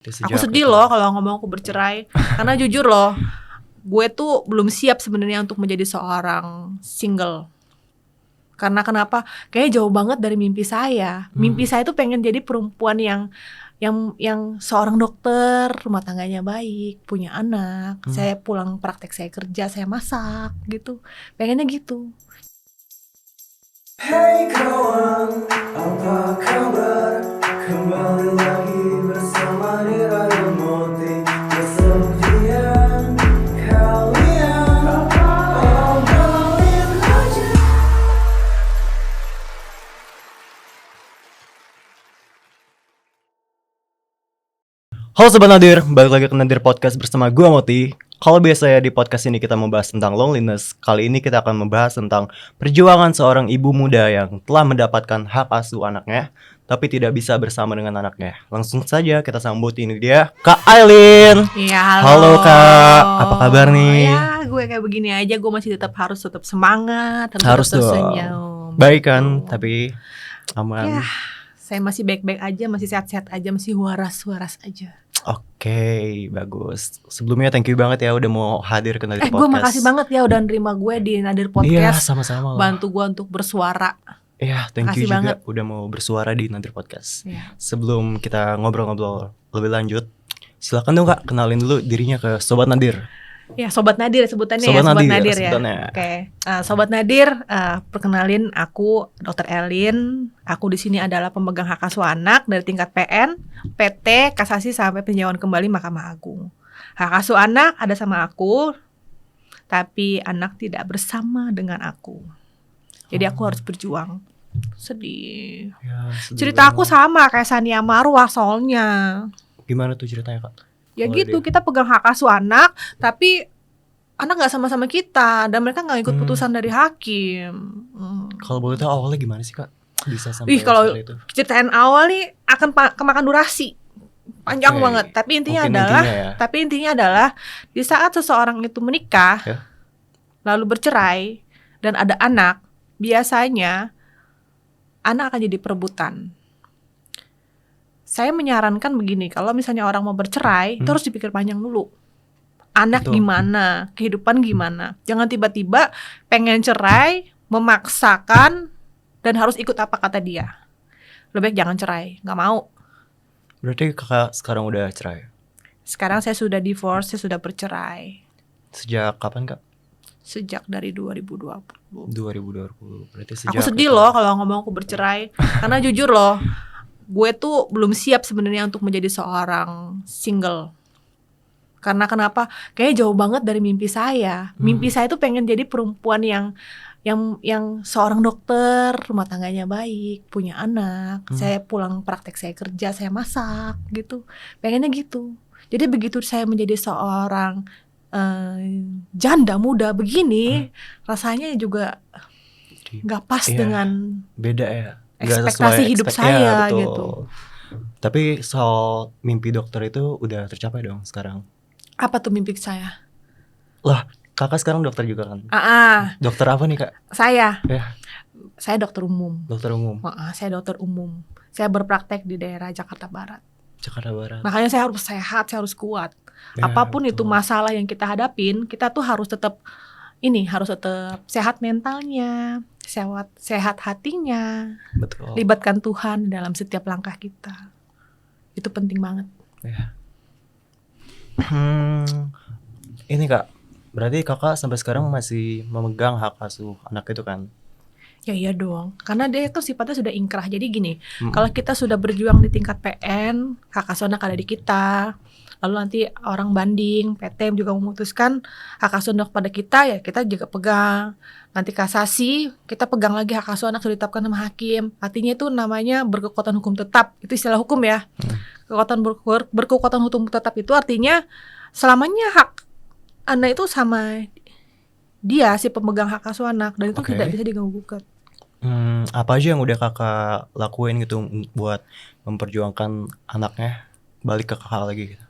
Aku sedih loh kalau ngomong aku bercerai. Karena jujur loh, gue tuh belum siap sebenarnya untuk menjadi seorang single. Karena kenapa? Kayaknya jauh banget dari mimpi saya. Mimpi saya tuh pengen jadi perempuan yang seorang dokter, rumah tangganya baik, punya anak. Saya pulang praktek, saya kerja, saya masak gitu. Pengennya gitu. Hey kawan, apa kabar? Kembali lagi bersama Nira dan Moti. Kesepian kalian, obrolin aja. Halo Sobat Nadir, balik lagi ke Nadir Podcast bersama gue Moti. Kalau biasanya di podcast ini kita membahas tentang loneliness, kali ini kita akan membahas tentang perjuangan seorang ibu muda yang telah mendapatkan hak asuh anaknya, tapi tidak bisa bersama dengan anaknya. Langsung saja kita sambut, ini dia Kak Aileen. Iya, Halo Kak, apa kabar nih? Ya, gue kayak begini aja, gue masih harus tetap semangat, Harus tetap dong. tersenyum. Baik kan, Gitu. tapi aman. Ya, saya masih baik-baik aja, masih sehat-sehat aja, masih waras-waras aja. Oke, bagus. Sebelumnya thank you banget ya udah mau hadir ke Nadir Podcast. Gue makasih banget ya udah nerima gue di Nadir Iya, Podcast. sama-sama. Bantu gue untuk bersuara. Iya, thank you Makasih juga banget. udah mau bersuara di Nadir Podcast. Ya. Sebelum kita ngobrol-ngobrol lebih lanjut, silakan dong Kak, kenalin dulu dirinya ke Sobat Nadir. Ya, Sobat Nadir sebutannya Sobat ya, Sobat Nadir, Nadir ya. sebutannya. Oke. Sobat Nadir, perkenalin aku Dr. Elin. Aku di sini adalah pemegang hak asuh anak dari tingkat PN, PT, kasasi sampai peninjauan kembali Mahkamah Agung. Hak asuh anak ada sama aku, tapi anak tidak bersama dengan aku. Jadi aku harus berjuang. Sedih. Ya, sedih Cerita aku banget. sama kayak Sania Marwah soalnya. Gimana tuh ceritanya Kak? Ya Kalau gitu, dia- kita pegang hak asuh anak, tapi anak nggak sama-sama kita dan mereka nggak ikut putusan dari hakim. Kalau boleh tahu awalnya gimana sih Kak? Bisa sampai Ih, kalau seperti itu. ceritain awal nih akan kemakan durasi panjang Oke. banget. Tapi intinya Mungkin adalah, intinya ya. di saat seseorang itu menikah, Ya. lalu bercerai dan ada anak, biasanya anak akan jadi perebutan. Saya menyarankan begini, kalau misalnya orang mau bercerai, itu harus dipikir panjang dulu. Anak Betul. gimana, kehidupan gimana. Jangan tiba-tiba pengen cerai, memaksakan, dan harus ikut apa kata dia. Lebih baik jangan cerai, nggak mau. Berarti Kakak sekarang udah cerai? Sekarang saya sudah divorce, saya sudah bercerai. Sejak kapan Kak? Sejak dari 2020. 2020. Berarti sejak Aku sedih itu. loh kalau ngomong aku bercerai. Karena jujur loh, gue tuh belum siap sebenarnya untuk menjadi seorang single. Karena kenapa? Kayaknya jauh banget dari mimpi saya. Mimpi saya tuh pengen jadi perempuan yang seorang dokter, rumah tangganya baik, punya anak. Saya pulang praktek, saya kerja, saya masak gitu. Pengennya gitu. Jadi begitu saya menjadi seorang janda muda begini, rasanya juga Jadi, nggak pas iya, dengan beda ya. Nggak ekspektasi sesuai hidup ya, saya betul. gitu. Tapi soal mimpi dokter itu udah tercapai dong sekarang. Apa tuh mimpi saya? Lah, Kakak sekarang dokter juga kan? Dokter apa nih Kak? saya. Ya, Saya dokter umum. dokter umum Saya dokter umum. Saya berpraktek di daerah Jakarta Barat. Jakarta Barat. Makanya saya harus sehat, saya harus kuat. Ya, Apapun itu betul. masalah yang kita hadapin, kita tuh harus tetap sehat mentalnya, sehat hatinya, Betul. libatkan Tuhan dalam setiap langkah kita. Itu penting banget. Ya. Ini Kak, berarti Kakak sampai sekarang masih memegang hak asuh anak itu kan? Ya iya dong, karena dia itu sifatnya sudah ingkrah. Jadi gini, kalau kita sudah berjuang di tingkat PN, hak asuh anak ada di kita. Lalu nanti orang banding, PT juga memutuskan hak asuh anak pada kita, ya kita juga pegang. Nanti kasasi, kita pegang lagi hak asuh anak sudah ditetapkan sama hakim. Artinya itu namanya berkekuatan hukum tetap. Itu istilah hukum ya. Berkekuatan hukum tetap itu artinya selamanya hak anak itu sama dia, si pemegang hak asuh anak, dan itu Oke. tidak bisa diganggu-gugat. Apa aja yang udah Kakak lakuin gitu buat memperjuangkan anaknya balik ke Kakak lagi gitu?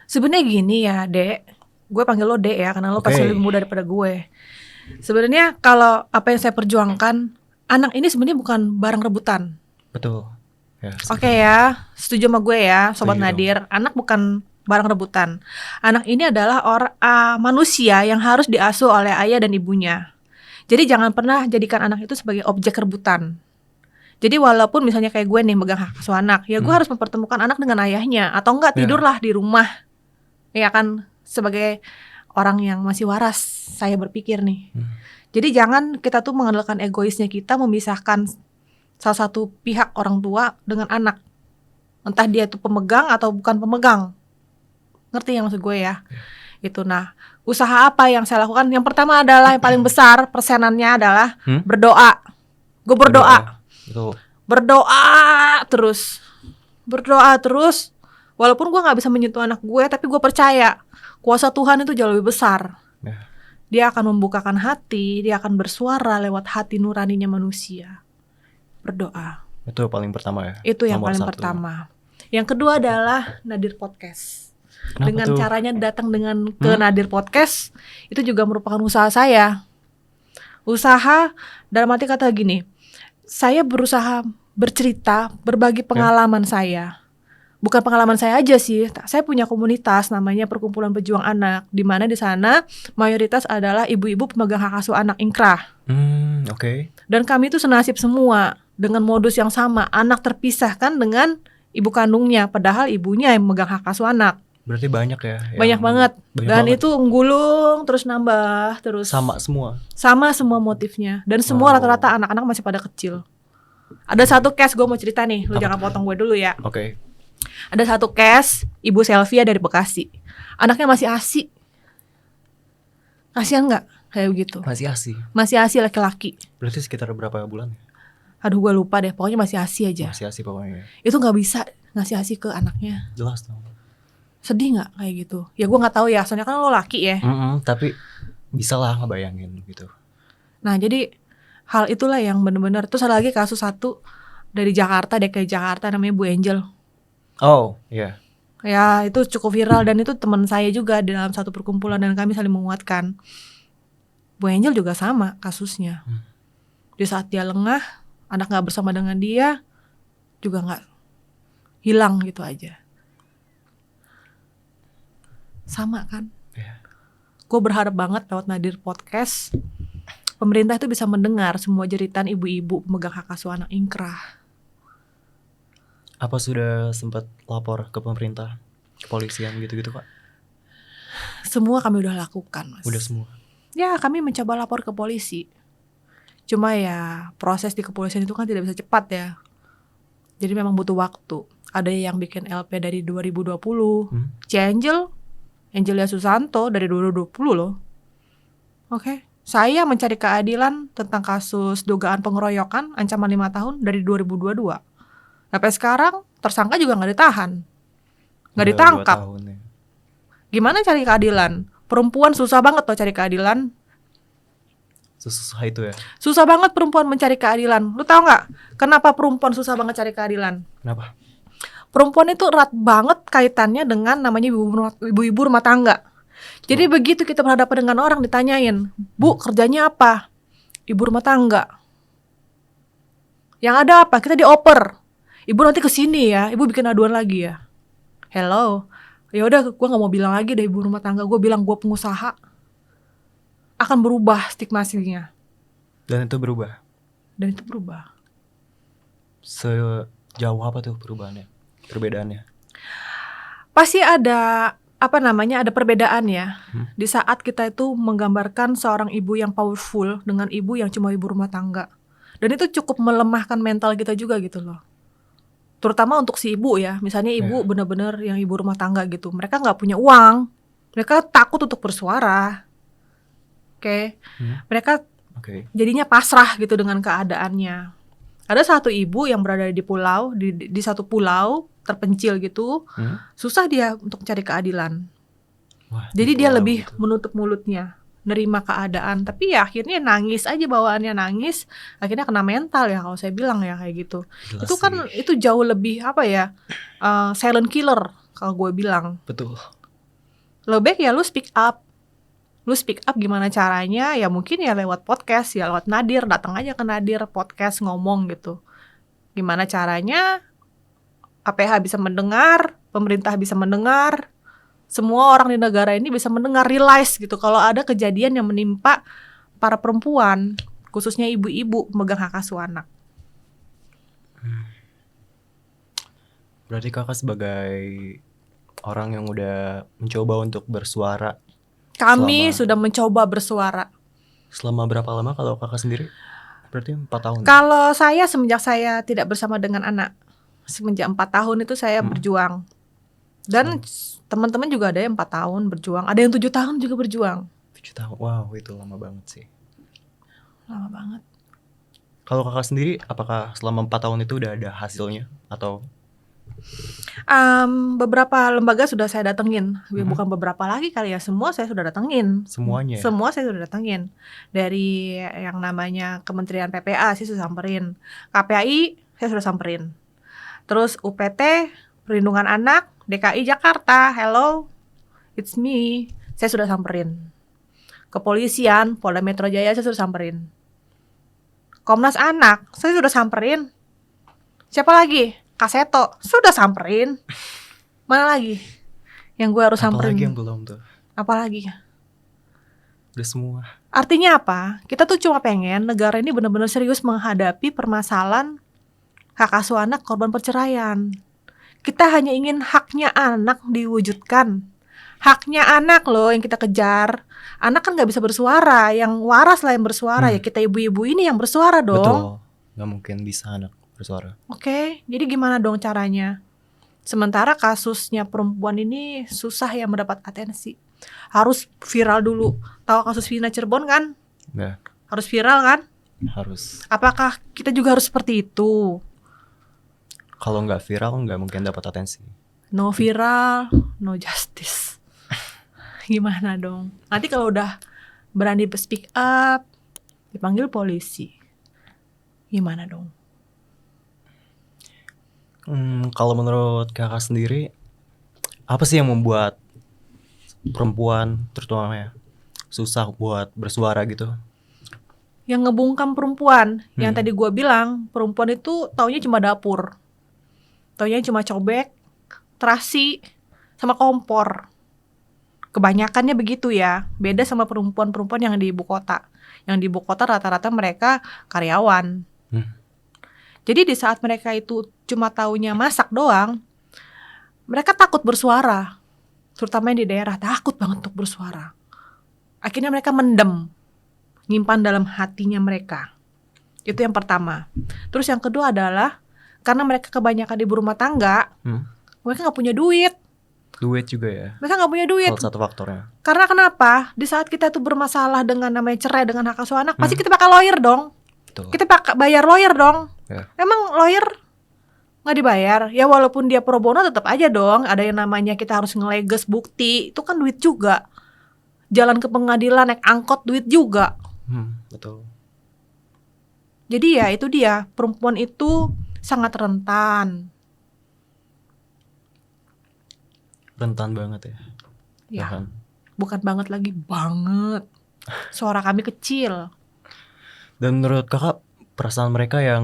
Sebenarnya gini ya, Dek. Gue panggil lo Dek ya, karena lo Oke. pasti lebih muda daripada gue. Sebenarnya kalau apa yang saya perjuangkan, anak ini sebenarnya bukan barang rebutan. Betul. Ya, Oke ya, setuju sama gue ya, Sobat Setuju Nadir. Anak bukan barang rebutan. Anak ini adalah manusia yang harus diasuh oleh ayah dan ibunya. Jadi jangan pernah jadikan anak itu sebagai objek rebutan. Jadi walaupun misalnya kayak gue nih megang hak asuh anak, ya gue harus mempertemukan anak dengan ayahnya. Atau enggak Ya. tidurlah di rumah. Ya kan, sebagai orang yang masih waras, saya berpikir nih. Jadi jangan kita tuh mengandalkan egoisnya kita memisahkan salah satu pihak orang tua dengan anak. Entah dia itu pemegang atau bukan pemegang. Ngerti yang maksud gue ya? Itu. Nah, usaha apa yang saya lakukan? Yang pertama adalah yang paling besar persenannya adalah berdoa. Gue berdoa. Itu. Berdoa terus. Berdoa terus. Walaupun gue gak bisa menyentuh anak gue, tapi gue percaya kuasa Tuhan itu jauh lebih besar. Ya. Dia akan membukakan hati, dia akan bersuara lewat hati nuraninya manusia. Berdoa. Itu yang paling pertama ya. Itu yang Nomor paling satu. pertama. Yang kedua adalah Nadir Podcast. Kenapa Dengan tuh? caranya datang ke Nadir Podcast, itu juga merupakan usaha saya. Usaha dalam arti kata gini, saya berusaha bercerita, berbagi pengalaman saya. Bukan pengalaman saya aja sih, saya punya komunitas namanya Perkumpulan Pejuang Anak, di mana di sana mayoritas adalah ibu-ibu pemegang hak asuh anak inkrah. Oke. Dan kami itu senasib semua dengan modus yang sama, anak terpisahkan dengan ibu kandungnya, padahal ibunya yang memegang hak asuh anak. Berarti banyak ya. Banyak banget. banyak Dan banget. itu gulung terus nambah terus. Sama semua. Sama semua motifnya. Dan semua Oh. rata-rata anak-anak masih pada kecil. Ada satu case gue mau cerita nih, lu Apa jangan potong gue dulu ya. Oke. Ada satu case Ibu Selvia dari Bekasi. Anaknya masih ASI. Kasian nggak kayak begitu? Masih ASI. Masih ASI laki-laki. Berarti sekitar berapa bulan? Aduh gue lupa deh, pokoknya masih ASI aja. Masih ASI pokoknya. Itu nggak bisa ngasih ASI ke anaknya. Jelas dong. Sedih nggak kayak gitu? Ya gue nggak tahu ya, soalnya kan lo laki ya. Tapi bisa lah ngebayangin gitu. Nah jadi hal itulah yang benar-benar. Terus ada lagi kasus satu dari Jakarta, DKI Jakarta, namanya Bu Angel. Oh, iya. Ya itu cukup viral dan itu teman saya juga di dalam satu perkumpulan dan kami saling menguatkan. Bu Angel juga sama kasusnya. Di saat dia lengah, anak gak bersama dengan dia, juga gak hilang gitu aja. Sama kan? Iya. Gue berharap banget lewat Nadir Podcast, pemerintah itu bisa mendengar semua jeritan ibu-ibu pemegang hak asuh anak inkrah. Apa sudah sempat lapor ke pemerintah, ke polisian gitu-gitu Kak? Semua kami udah lakukan, Mas. Udah semua. Ya, kami mencoba lapor ke polisi. Cuma ya, proses di kepolisian itu kan tidak bisa cepat ya. Jadi memang butuh waktu. Ada yang bikin LP dari 2020. Angelia Susanto dari 2020 loh. Oke. Saya mencari keadilan tentang kasus dugaan pengeroyokan ancaman 5 tahun dari 2022. Sampai sekarang tersangka juga gak ditahan. Gak Udah ditangkap. 2 tahun ya. Gimana cari keadilan? Perempuan susah banget loh cari keadilan. Susah itu ya. Susah banget perempuan mencari keadilan. Lu tahu nggak kenapa perempuan susah banget cari keadilan? Kenapa? Perempuan itu erat banget kaitannya dengan namanya ibu-ibu rumah tangga. Jadi begitu kita berhadapan dengan orang ditanyain, Bu kerjanya apa? Ibu rumah tangga. Yang ada apa? Kita dioper. Ibu nanti kesini ya. Ibu bikin aduan lagi ya. Hello. Ya udah, gue nggak mau bilang lagi deh ibu rumah tangga. Gue bilang gue pengusaha. Akan berubah stigmasinya. Dan itu berubah. Dan itu berubah. Sejauh apa tuh perubahannya? Perbedaannya? Pasti ada ada perbedaan ya. Di saat kita itu menggambarkan seorang ibu yang powerful dengan ibu yang cuma ibu rumah tangga. Dan itu cukup melemahkan mental kita juga gitu loh. Terutama untuk si ibu ya. Misalnya ibu benar-benar yang ibu rumah tangga gitu. Mereka nggak punya uang. Mereka takut untuk bersuara. Oke. Mereka jadinya pasrah gitu dengan keadaannya. Ada satu ibu yang berada di pulau, di satu pulau terpencil gitu, susah dia untuk cari keadilan. Wah, jadi dia lebih gitu. menutup mulutnya, nerima keadaan. Tapi ya akhirnya nangis aja, bawaannya nangis, akhirnya kena mental ya kalau saya bilang ya kayak gitu. Jelas Itu kan sih. itu jauh lebih silent killer kalau gue bilang. Betul. Lebih baik ya lu speak up. Lu speak up gimana caranya? Ya mungkin ya lewat podcast, ya lewat Nadir, datang aja ke Nadir podcast ngomong gitu. Gimana caranya APH bisa mendengar, pemerintah bisa mendengar, semua orang di negara ini bisa mendengar, realize gitu kalau ada kejadian yang menimpa para perempuan, khususnya ibu-ibu memegang hak asuh anak. Berarti kakak sebagai orang yang udah mencoba untuk bersuara Kami sudah mencoba bersuara. selama berapa lama kalau kakak sendiri? Berarti 4 tahun. Kalau saya semenjak saya tidak bersama dengan anak, semenjak 4 tahun itu saya berjuang. Dan teman-teman juga ada yang 4 tahun berjuang, ada yang 7 tahun juga berjuang. 7 tahun, wow itu lama banget sih. Lama banget. Kalau kakak sendiri, apakah selama 4 tahun itu udah ada hasilnya? Atau Beberapa lembaga sudah saya datengin, bukan beberapa lagi kali ya, semua saya sudah datengin. semuanya? Semua saya sudah datengin. Dari yang namanya Kementerian PPA saya sudah samperin, KPAI saya sudah samperin, terus UPT Perlindungan Anak DKI Jakarta, hello, it's me, saya sudah samperin. Kepolisian Polda Metro Jaya saya sudah samperin. Komnas Anak saya sudah samperin. Siapa lagi? Kaseto sudah samperin. Mana lagi yang gue harus samperin? Apalagi yang belum tuh? Apalagi? Udah semua. Artinya apa? Kita tuh cuma pengen negara ini benar-benar serius menghadapi permasalahan hak asuh anak korban perceraian. Kita hanya ingin haknya anak diwujudkan. Haknya anak loh yang kita kejar. Anak kan gak bisa bersuara, yang waras lah yang bersuara. Ya kita ibu-ibu ini yang bersuara dong. Betul, gak mungkin bisa anak bersuara. Oke, jadi gimana dong caranya? Sementara kasusnya perempuan ini susah ya mendapat atensi. Harus viral dulu. Tahu kasus Vina Cirebon kan? Nggak, Harus viral kan? harus. Apakah kita juga harus seperti itu? Kalau nggak viral nggak mungkin dapat atensi. No viral, no justice. Gimana dong? Nanti kalau udah berani speak up, dipanggil polisi. Gimana dong? Kalau menurut kakak sendiri, apa sih yang membuat perempuan terutama susah buat bersuara gitu? Yang ngebungkam perempuan, yang tadi gua bilang, perempuan itu taunya cuma dapur. Taunya cuma cobek, terasi, sama kompor. Kebanyakannya begitu ya. Beda sama perempuan-perempuan yang di ibu kota. Yang di ibu kota rata-rata mereka karyawan. Jadi di saat mereka itu cuma taunya masak doang, mereka takut bersuara. Terutama yang di daerah, takut banget untuk bersuara. Akhirnya mereka mendem, nyimpan dalam hatinya mereka. Itu yang pertama. Terus yang kedua adalah karena mereka kebanyakan ibu rumah tangga, mereka gak punya duit. Duit juga ya, Mereka gak punya duit. salah satu faktornya. Karena kenapa? Di saat kita tuh bermasalah dengan namanya cerai dengan hak asuh anak, pasti kita pakai lawyer dong. Betul. Kita pakai bayar lawyer dong. Ya. Emang lawyer nggak dibayar? Ya walaupun dia pro bono tetap aja dong. Ada yang namanya kita harus ngeleges bukti. Itu kan duit juga. Jalan ke pengadilan naik angkot duit juga. Betul. Jadi ya itu dia, perempuan itu sangat rentan. Rentan banget ya. Ya, Bahkan. bukan banget lagi, banget. Suara kami kecil. Dan menurut kakak perasaan mereka yang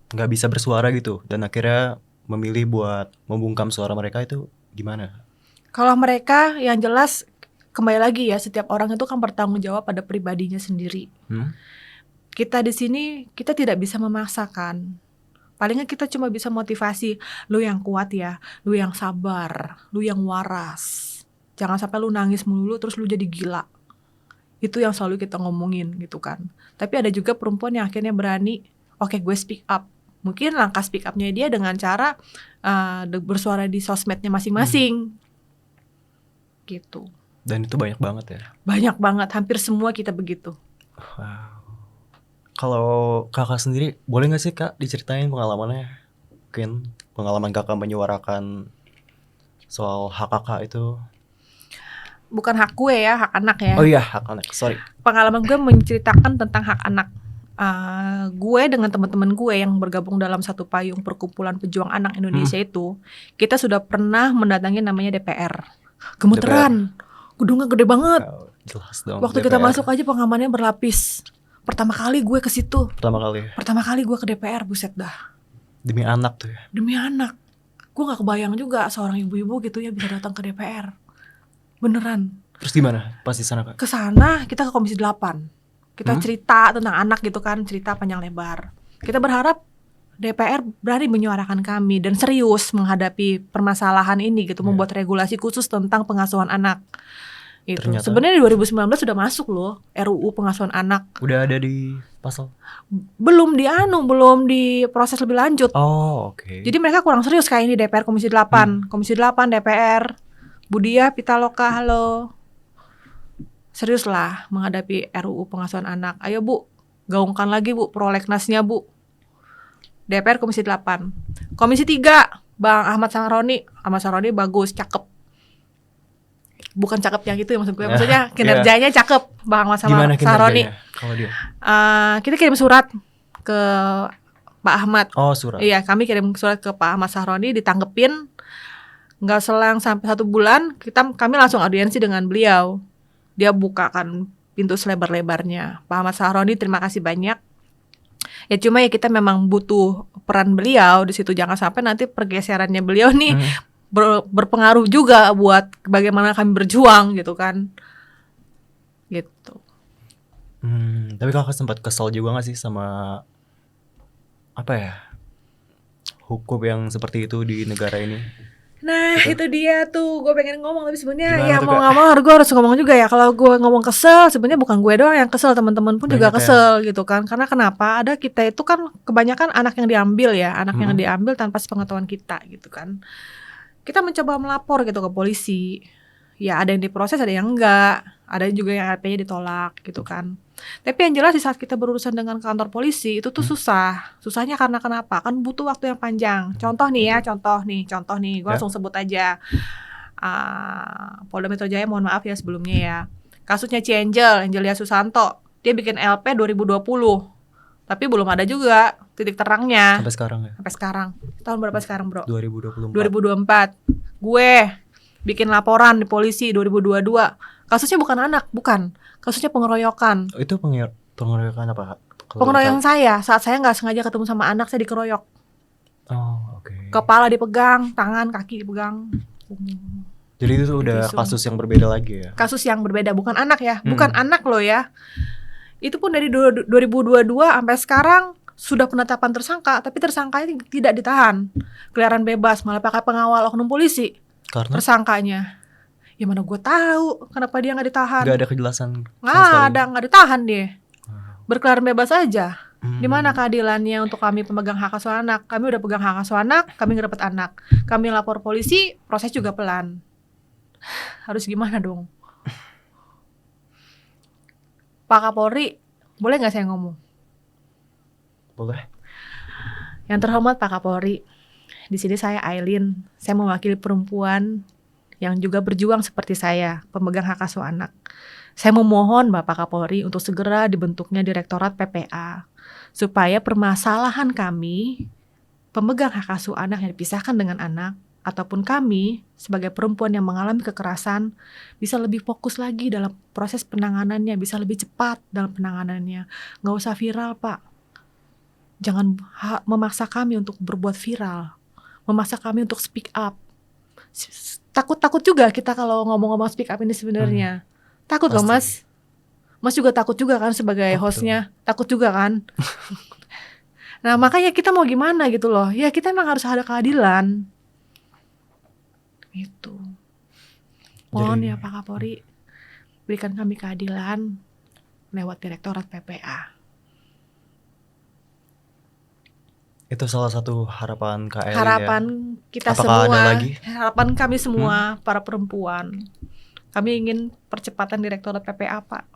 nggak bisa bersuara gitu dan akhirnya memilih buat membungkam suara mereka itu gimana? Kalau mereka yang jelas kembali lagi ya, setiap orang itu kan bertanggung jawab pada pribadinya sendiri. Kita di sini kita tidak bisa memaksakan. Palingnya kita cuma bisa motivasi, lu yang kuat ya, lu yang sabar, lu yang waras. Jangan sampai lu nangis melulu terus lu jadi gila. Itu yang selalu kita ngomongin gitu kan. Tapi ada juga perempuan yang akhirnya berani, oke, gue speak up. Mungkin langkah speak up-nya dia dengan cara bersuara di sosmednya masing-masing. Gitu. Dan itu banyak banget ya. Banyak banget, hampir semua kita begitu. Wow. Kalau kakak sendiri, boleh gak sih kak diceritain pengalamannya? Mungkin pengalaman kakak menyuarakan soal hak kakak itu. Bukan hak gue ya, hak anak ya. Oh iya, hak anak, sorry. Pengalaman gue menceritakan tentang hak anak. Gue dengan teman-teman gue yang bergabung dalam satu payung perkumpulan pejuang anak Indonesia itu, kita sudah pernah mendatangi namanya DPR. Gemeteran, gedungnya gede banget. Oh, jelas dong. Waktu DPR. kita masuk aja pengamannya berlapis. Pertama kali gue ke situ. Pertama kali. Pertama kali gue ke DPR, buset dah. Demi anak tuh ya. Demi anak. Gue gak kebayang juga seorang ibu-ibu gitu ya bisa datang ke DPR. Beneran. Terus gimana pas di sana Kak? Kesana kita ke Komisi 8. Kita cerita tentang anak gitu kan, cerita panjang lebar. Kita berharap DPR berani menyuarakan kami dan serius menghadapi permasalahan ini gitu, membuat regulasi khusus tentang pengasuhan anak. Itu Ternyata. sebenarnya di 2019 sudah masuk loh RUU pengasuhan anak. Udah ada di pasal? Belum diproses lebih lanjut. Oh, oke. Jadi mereka kurang serius kayak ini DPR Komisi 8. Komisi 8 DPR. Budia Pitaloka, halo. Serius lah menghadapi RUU pengasuhan anak. Ayo Bu, gaungkan lagi Bu prolegnasnya Bu. DPR Komisi 8. Komisi 3, Bang Ahmad Sahroni. Ahmad Sahroni bagus, cakep. Bukan cakep yang itu ya maksud gue. Maksudnya kinerjanya cakep, Bang Ahmad Gimana Sahroni. kinerjanya kalau dia? Kita kirim surat ke Pak Ahmad. Oh, surat. Iya, kami kirim surat ke Pak Ahmad Sahroni, ditanggepin. Nggak selang sampai 1 bulan, kami langsung audiensi dengan beliau. Dia bukakan pintu selebar-lebarnya. Pak Ahmad Sahroni, terima kasih banyak. Ya cuma ya kita memang butuh peran beliau di situ, jangan sampai nanti pergeserannya beliau nih berpengaruh juga buat bagaimana kami berjuang gitu kan. Gitu. Tapi Kakak sempat kesal juga gak sih sama apa ya, hukum yang seperti itu di negara ini? Nah itu dia tuh gue pengen ngomong, tapi sebenarnya Gimana ya tuh, mau Kak? nggak mau gue harus ngomong juga ya. Kalau gue ngomong kesel, sebenarnya bukan gue doang yang kesel, teman-teman pun juga Banyak ya. kesel gitu kan. Karena kenapa? Ada kita itu kan kebanyakan anak yang diambil ya, anak yang diambil tanpa sepengetahuan kita gitu kan. Kita mencoba melapor gitu ke polisi. Ya ada yang diproses, ada yang enggak. Ada juga yang LP-nya ditolak gitu kan. Tapi yang jelas di saat kita berurusan dengan kantor polisi itu tuh susah. Susahnya karena kenapa? Kan butuh waktu yang panjang. Contoh nih ya, contoh nih. Gue langsung sebut aja. Polda Metro Jaya, mohon maaf ya sebelumnya ya. Kasusnya Angelia Susanto. Dia bikin LP 2020. Tapi belum ada juga titik terangnya. Sampai sekarang ya? Sampai sekarang. Tahun berapa sekarang, Bro? 2024. 2024. Gue bikin laporan di polisi 2022. Kasusnya bukan anak, bukan. Kasusnya pengeroyokan. Itu pengeroyokan apa Kak? Kalau Pengeroyokan tahu. saya, saat saya nggak sengaja ketemu sama anak, saya dikeroyok. Oh, oke. Kepala dipegang, tangan, kaki dipegang. Jadi itu tuh udah Divisum. kasus yang berbeda lagi ya? Kasus yang berbeda, bukan anak ya. Bukan anak loh ya. Itu pun dari 2022 sampai sekarang sudah penetapan tersangka, tapi tersangkanya tidak ditahan. Keliaran bebas, malah pakai pengawal oknum polisi. Karena Tersangkanya. Ya mana gue tahu kenapa dia nggak ditahan. nggak ada kejelasan sama Nggak sekali. ada, nggak ditahan dia. Berkeliaran bebas aja. Di mana keadilannya untuk kami pemegang hak asuh anak? Kami udah pegang hak asuh anak, kami nggak dapat anak. Kami lapor polisi, proses juga pelan. Harus gimana dong? Pak Kapolri, boleh nggak saya ngomong? Boleh? Yang terhormat Pak Kapolri, di sini saya Aileen. Saya mewakili perempuan yang juga berjuang seperti saya, pemegang hak asuh anak. Saya memohon Bapak Kapolri untuk segera dibentuknya Direktorat PPA, supaya permasalahan kami, pemegang hak asuh anak yang dipisahkan dengan anak, ataupun kami sebagai perempuan yang mengalami kekerasan, bisa lebih fokus lagi dalam proses penanganannya, bisa lebih cepat dalam penanganannya. Nggak usah viral, Pak. Jangan memaksa kami untuk berbuat viral, memaksa kami untuk speak up. Takut juga kita kalau ngomong-ngomong speak up ini sebenarnya. Takut loh, Mas. Mas juga takut juga kan sebagai hostnya. Takut juga kan. Nah makanya kita mau gimana gitu loh. Ya kita emang harus ada keadilan. Gitu. Mohon ya Pak Kapolri, berikan kami keadilan lewat Direktorat PPA. Itu salah satu harapan Kak Elin Harapan ya? kita Apakah semua, ada lagi? harapan kami semua para perempuan. Kami ingin percepatan Direktorat PPA, Pak.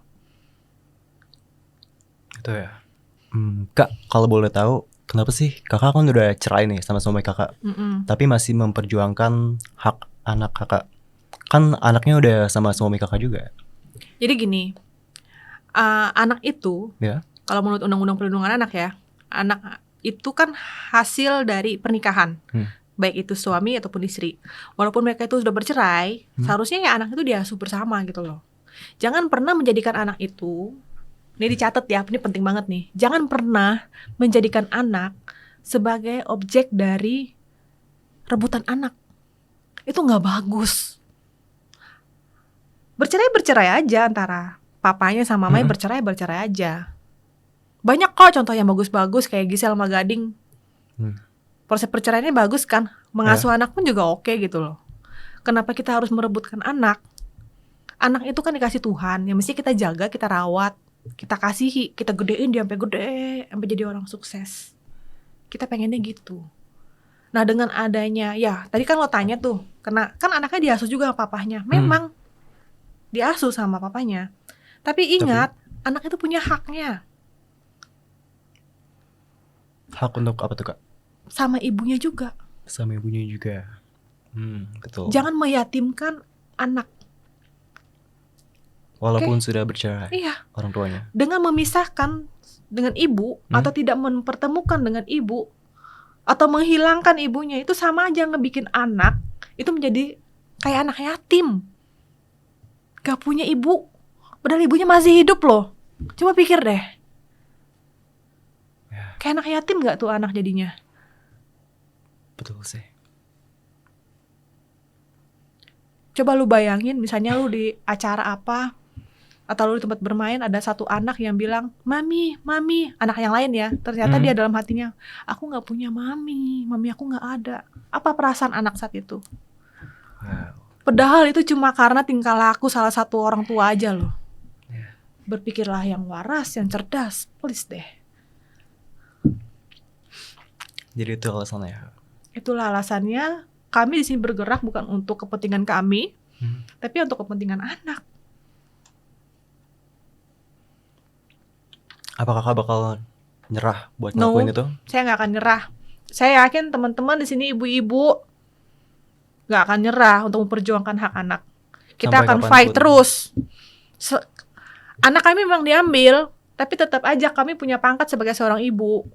Itu ya. Kak, kalau boleh tahu, kenapa sih kakak kan udah cerai nih sama suami kakak, tapi masih memperjuangkan hak anak kakak? Kan anaknya udah sama suami kakak juga. Jadi gini, anak itu, Ya. kalau menurut Undang-Undang Perlindungan Anak ya, anak itu kan hasil dari pernikahan, baik itu suami ataupun istri. Walaupun mereka itu sudah bercerai, seharusnya ya anak itu diasuh bersama gitu loh. Jangan pernah menjadikan anak itu, ini dicatat ya, ini penting banget nih. Jangan pernah menjadikan anak sebagai objek dari rebutan anak. Itu nggak bagus. Bercerai aja antara papanya sama mamanya, bercerai aja. Banyak kok contoh yang bagus-bagus kayak Gisel sama Gading. Proses perceraiannya bagus kan, mengasuh anak pun juga oke gitu loh. Kenapa kita harus merebutkan anak? Anak itu kan dikasih Tuhan, yang mesti kita jaga, kita rawat, kita kasihi, kita gedein dia sampai gede, sampai jadi orang sukses. Kita pengennya gitu. Nah dengan adanya, ya tadi kan lo tanya tuh, karena kan anaknya diasuh juga sama papahnya. Memang diasuh sama papanya. Tapi ingat, anak itu punya haknya. Hak untuk apa tuh Kak? Sama ibunya juga. Sama ibunya juga. Betul. Jangan meyatimkan anak. Walaupun sudah bercerai Iya. orang tuanya. Dengan memisahkan dengan ibu atau tidak mempertemukan dengan ibu atau menghilangkan ibunya, itu sama aja ngebikin anak itu menjadi kayak anak yatim. Gak punya ibu. Padahal ibunya masih hidup loh. Coba pikir deh. Kayak anak yatim gak tuh anak jadinya? Betul sih. Coba lu bayangin misalnya lu di acara apa atau lu di tempat bermain, ada satu anak yang bilang, Mami, anak yang lain ya, ternyata dia dalam hatinya, aku gak punya mami aku gak ada. Apa perasaan anak saat itu? Wow. Padahal itu cuma karena tingkah laku salah satu orang tua aja loh. Berpikirlah yang waras, yang cerdas, please deh. Jadi itu alasannya. Itulah alasannya kami di sini bergerak bukan untuk kepentingan kami, tapi untuk kepentingan anak. Apakah Kakak bakal nyerah buat ngelakuin itu? Saya nggak akan nyerah. Saya yakin teman-teman di sini ibu-ibu nggak akan nyerah untuk memperjuangkan hak anak. Kita akan fight terus. Anak kami memang diambil, tapi tetap aja kami punya pangkat sebagai seorang ibu.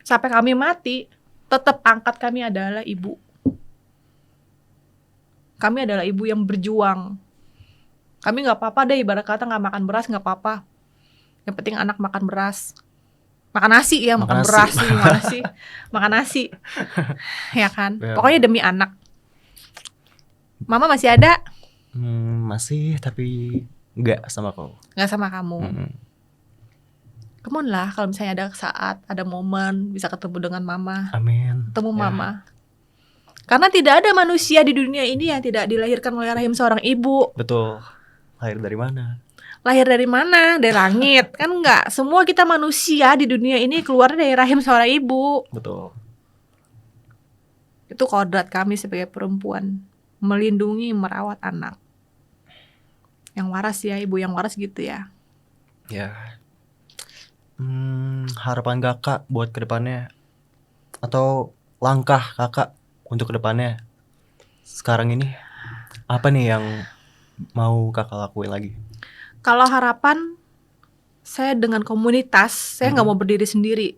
Sampai kami mati, tetap pangkat kami adalah ibu. Kami adalah ibu yang berjuang. Kami nggak apa-apa deh, ibarat kata nggak makan beras nggak apa-apa. Yang penting anak makan beras. Makan nasi ya, makan beras sih, gimana sih? Makan nasi. Ya kan? Pokoknya demi anak. Mama masih ada? Masih, tapi enggak sama kau. Enggak sama kamu. Come on lah, kalau misalnya ada saat, ada momen bisa ketemu dengan mama. Amin. Ketemu mama. Karena tidak ada manusia di dunia ini yang tidak dilahirkan oleh rahim seorang ibu. Betul. Lahir dari mana? Lahir dari mana? Dari langit. Kan enggak, semua kita manusia di dunia ini keluar dari rahim seorang ibu. Betul. Itu kodrat kami sebagai perempuan, melindungi, merawat anak. Yang waras ya, ibu yang waras gitu ya. Ya. Harapan Kakak buat kedepannya, atau langkah Kakak untuk kedepannya sekarang ini apa nih yang mau Kakak lakuin lagi? Kalau harapan saya dengan komunitas, saya nggak mau berdiri sendiri.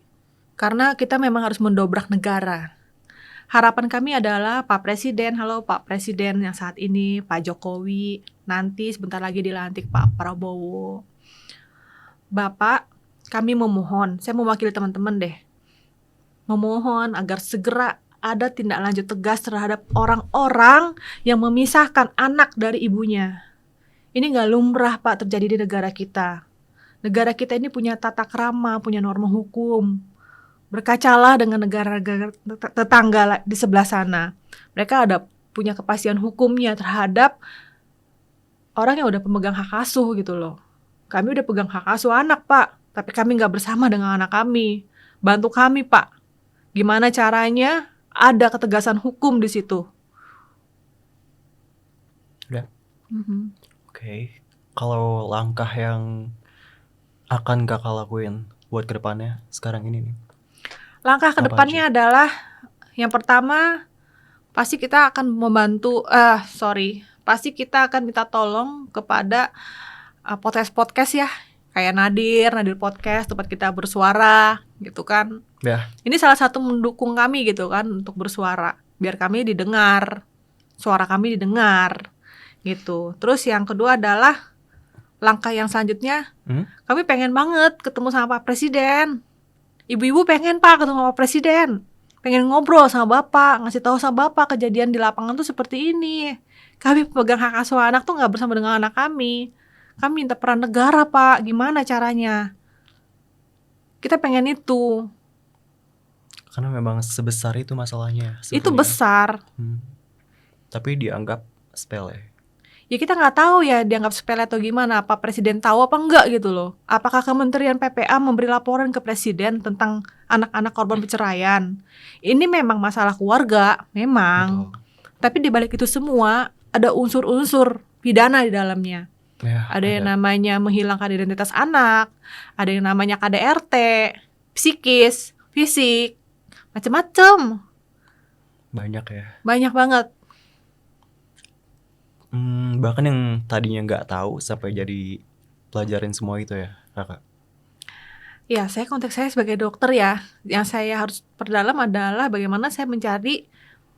Karena kita memang harus mendobrak negara. Harapan kami adalah Pak Presiden, halo Pak Presiden yang saat ini, Pak Jokowi, nanti sebentar lagi dilantik Pak Prabowo. Bapak, kami memohon, saya mewakili teman-teman deh, memohon agar segera ada tindak lanjut tegas terhadap orang-orang yang memisahkan anak dari ibunya. Ini gak lumrah Pak terjadi di negara kita. Negara kita ini punya tata krama, punya norma hukum. Berkacalah dengan negara-negara tetangga di sebelah sana. Mereka ada punya kepastian hukumnya terhadap orang yang udah pemegang hak asuh gitu loh. Kami udah pegang hak asuh anak Pak, tapi kami gak bersama dengan anak kami. Bantu kami Pak. Gimana caranya ada ketegasan hukum di situ. Udah. Oke. Kalau langkah yang akan Kakak lakuin buat kedepannya sekarang ini nih? Langkah kedepannya adalah yang pertama, pasti kita akan pasti kita akan minta tolong kepada podcast ya, kayak Nadir Podcast, tempat kita bersuara gitu kan. Ya. Ini salah satu mendukung kami gitu kan untuk bersuara, biar kami didengar, suara kami didengar gitu. Terus yang kedua adalah langkah yang selanjutnya, kami pengen banget ketemu sama Pak Presiden. Ibu-ibu pengen Pak ketemu sama Presiden, pengen ngobrol sama Bapak, ngasih tahu sama Bapak kejadian di lapangan tuh seperti ini. Kami pegang hak asuh anak tuh nggak bersama dengan anak kami. Kami minta peran negara Pak, gimana caranya? Kita pengen itu. Karena memang sebesar itu masalahnya Itu sebetulnya. besar. Tapi dianggap sepele. Ya kita nggak tahu ya dianggap sepele atau gimana. Apa Presiden tahu apa enggak gitu loh. Apakah Kementerian PPA memberi laporan ke Presiden tentang anak-anak korban perceraian? Ini memang masalah keluarga, memang. Betul. Tapi di balik itu semua ada unsur-unsur pidana di dalamnya. Ya, Ada yang namanya menghilangkan identitas anak, ada yang namanya KDRT, psikis, fisik, macem-macem. banyak ya. Banyak banget. Bahkan yang tadinya nggak tahu sampai jadi pelajarin semua itu ya, Kakak. Ya, konteks saya sebagai dokter ya, yang saya harus perdalam adalah bagaimana saya mencari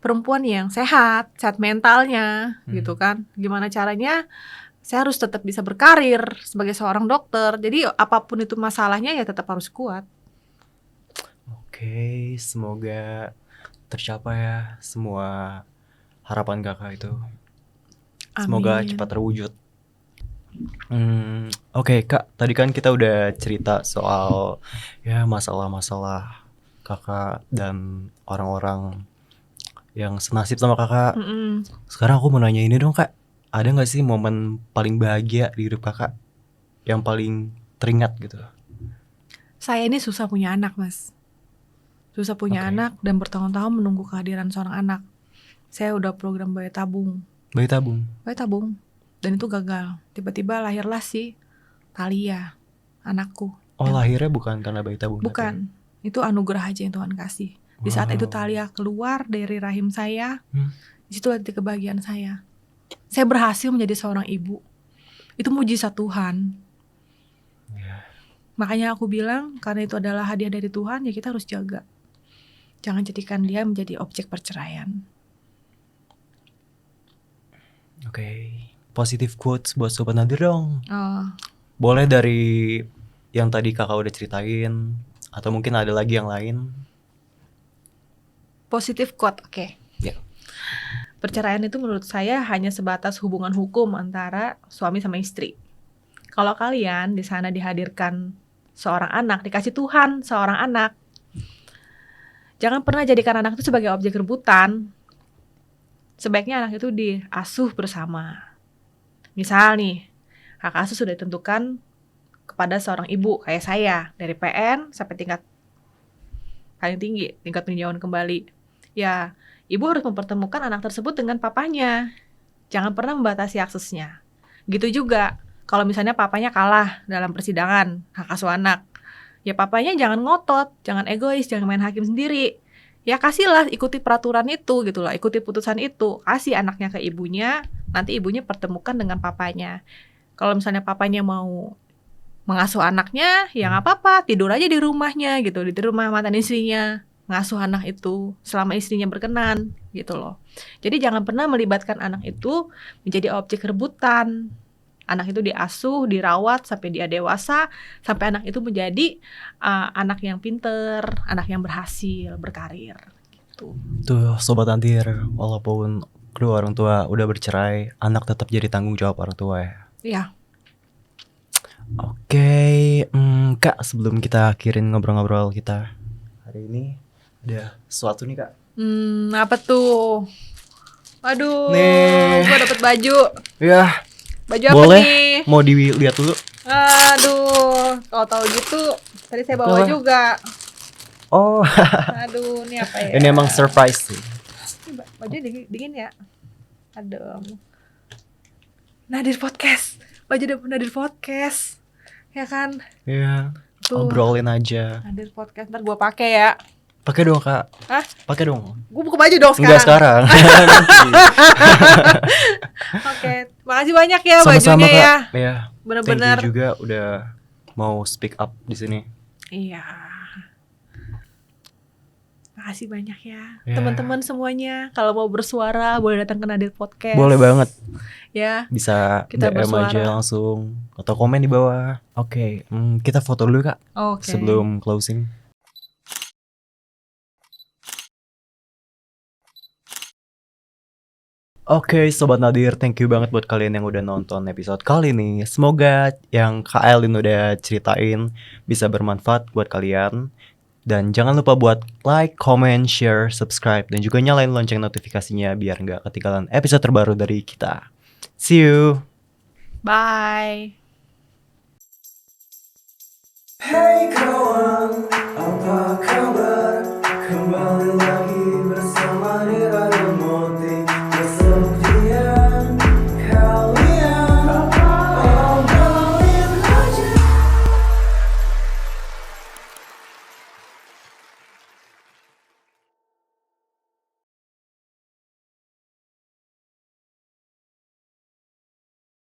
perempuan yang sehat mentalnya, gitu kan. Gimana caranya saya harus tetap bisa berkarir sebagai seorang dokter. Jadi apapun itu masalahnya ya tetap harus kuat. Oke, semoga tercapai ya semua harapan Kakak itu. Semoga Amin. cepat terwujud. Oke, Kak, tadi kan kita udah cerita soal ya masalah-masalah Kakak dan orang-orang yang senasib sama Kakak. Sekarang aku mau nanya ini dong, Kak. Ada nggak sih momen paling bahagia di hidup Kakak yang paling teringat gitu? Saya ini susah punya anak, Mas. Susah punya Oke. anak dan bertahun-tahun menunggu kehadiran seorang anak. Saya udah program bayi tabung. Bayi tabung. Dan itu gagal. Tiba-tiba lahirlah si Thalia, anakku. Oh, lahirnya bukan karena bayi tabung? Bukan, itu anugerah aja yang Tuhan kasih. Di saat itu Wow. Thalia keluar dari rahim saya, disitulah titik kebahagiaan saya. Saya berhasil menjadi seorang ibu. Itu mujizat Tuhan. Ya. Makanya aku bilang, karena itu adalah hadiah dari Tuhan, ya kita harus jaga. Jangan jadikan dia menjadi objek perceraian. Oke. Positive quotes buat Sobat Nadir dong. Oh, Boleh dari yang tadi Kakak udah ceritain, atau mungkin ada lagi yang lain. positive quote, oke. Ya. Perceraian itu menurut saya hanya sebatas hubungan hukum antara suami sama istri. Kalau kalian di sana dihadirkan seorang anak, dikasih Tuhan seorang anak, jangan pernah jadikan anak itu sebagai objek rebutan. Sebaiknya anak itu diasuh bersama. Misal nih, hak asuh sudah ditentukan kepada seorang ibu kayak saya, dari PN sampai tingkat paling tinggi, tingkat peninjauan kembali. Ya, ibu harus mempertemukan anak tersebut dengan papanya. Jangan pernah membatasi aksesnya. Gitu juga, kalau misalnya papanya kalah dalam persidangan hak asuh anak, ya papanya jangan ngotot, jangan egois, jangan main hakim sendiri. Ya kasihlah, ikuti peraturan itu gitu lah, ikuti putusan itu, kasih anaknya ke ibunya, nanti ibunya pertemukan dengan papanya. Kalau misalnya papanya mau mengasuh anaknya, ya nggak apa-apa, tidur aja di rumahnya gitu, di rumah mantan istrinya, ngasuh anak itu selama istrinya berkenan gitu loh. Jadi jangan pernah melibatkan anak itu menjadi objek rebutan. Anak itu diasuh, dirawat sampai dia dewasa, sampai anak itu menjadi anak yang pinter, anak yang berhasil, berkarir gitu. Tuh, Sobat Nadir, walaupun kedua orang tua udah bercerai, anak tetap jadi tanggung jawab orang tua ya. Iya. Oke, Kak, sebelum kita akhirin ngobrol-ngobrol kita hari ini, ada sesuatu nih, Kak. Apa tuh? Waduh, Nih. gua dapet baju. Ya, Baju apa boleh. nih? Mau dilihat dulu. Aduh, kalau tahu gitu, tadi saya bawa Apa? juga. Oh, Aduh, ini apa ya? ini emang surprise sih. Ini bajunya dingin ya? Aduh. Nadir Podcast. Baju Nadir Podcast. Ya kan? Iya, Tuh. obrolin aja. Nadir Podcast, ntar gua pakai ya. Pakai dong, Kak. Hah? Pakai dong. Gua buka baju dong Enggak sekarang. sekarang. Nanti. Oke, makasih banyak ya Sama-sama, bajunya ya. Kak. Iya. Bener-bener. Thank you juga udah mau speak up di sini. Iya. Makasih banyak ya. Ya. Teman-teman semuanya, kalau mau bersuara boleh datang ke Nadir Podcast. Boleh banget. Ya. Bisa Kita DM bersuara. aja langsung atau komen di bawah. Oke, kita foto dulu, Kak, Oke. sebelum closing. Oke, Sobat Nadir, thank you banget buat kalian yang udah nonton episode kali ini. Semoga yang Kak Elin udah ceritain bisa bermanfaat buat kalian. Dan jangan lupa buat like, comment, share, subscribe, dan juga nyalain lonceng notifikasinya biar nggak ketinggalan episode terbaru dari kita. See you! Bye. Hey kawan